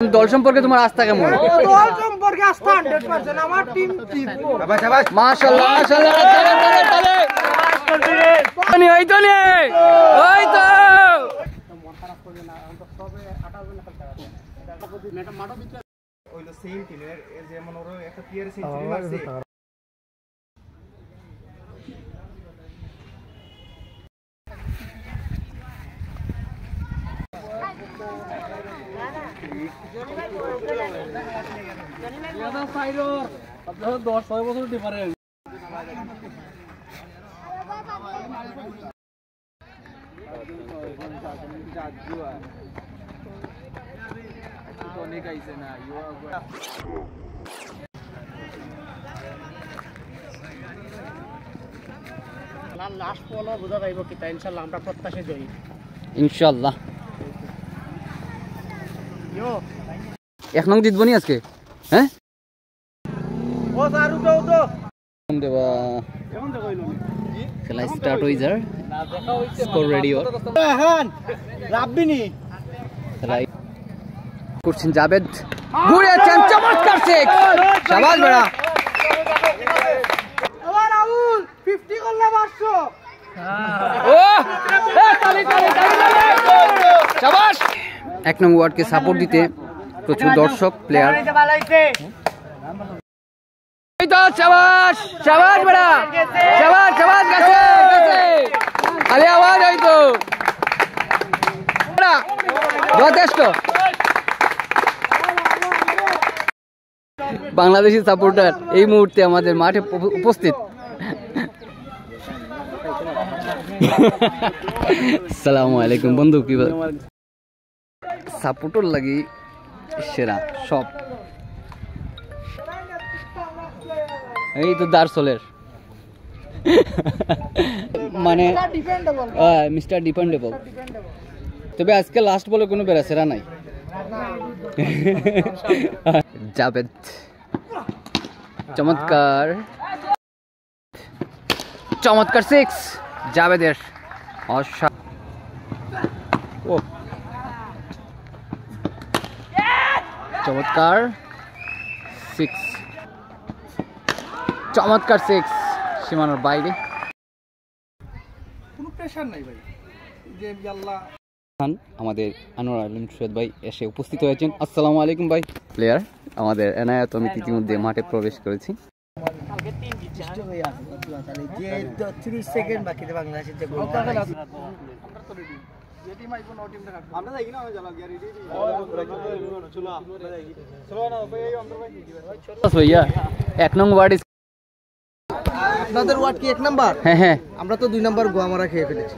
দল সম্পর্কে তোমার আস্থা কেমন? দল সম্পর্কে আস্থা 100%। আমার টিম জিতবো। মাশাআল্লাহ মাশাআল্লাহ। ওই তো ওইলো সেম টিমের যেমন ওর একটা প্লেয়ার সেঞ্চুরি মারছে। লাস্ট বল বোঝা যাইব কি তাই ইনশাআল্লাহ আমরা প্রত্যাশী জয়ী ইনশাআল্লাহ। এক নং জিতবো নি আজকে? হ্যাঁ ও সারু দাও তো দেবা খেলা স্টার্ট হই যার স্কোর রেডি ওর হ্যাঁ রাব্বিনি খেলা করছেন জাবেদ ঘুরেছেন চমৎকার সিক্স শাবাশ বড়া আবার রাহুল 50 করলে 500 ও তালি শাবাশ। এক নং ওয়ার্ডকে সাপোর্ট দিতে প্রচুর দর্শক প্লেয়ার। এই তো শাবাশ শাবাশ বড়া শাবাশ শাবাশ গেছে আরে আওয়াজ এই তো যথেষ্ট। বাংলাদেশি সাপোর্টার এই মুহূর্তে আমাদের মাঠে উপস্থিত। আসসালামু আলাইকুম বন্ধু, কি সাপোর্টার লাগি সেরা সব। এই তো দারসলের মানে মিস্টার ডিপেন্ডেবল। তবে আজকে লাস্ট বলে কোনো বেড়াছেরা নাই। জাবেদ চমৎকার চমৎকার সিক্স জাবেদের ও চমৎকার সিক্স চমৎকার সিক্স সীমানার বাইরে। কোনো প্রেসার নাই ভাই যে আল্লাহ। আমাদের আনোয়ার আলম সৈয়দ ভাই এসে উপস্থিত হয়েছেন। আসসালামু আলাইকুম ভাই। প্লেয়ার আমাদের এনায়েত আমি ইতিমধ্যে মাঠে প্রবেশ করেছি। এক নং ওয়ার্ড আপনাদের ওয়ার্ড কি 1 নাম্বার? হ্যাঁ হ্যাঁ আমরা তো 2 নাম্বার গোয়া মারা খেয়ে ফেলেছি।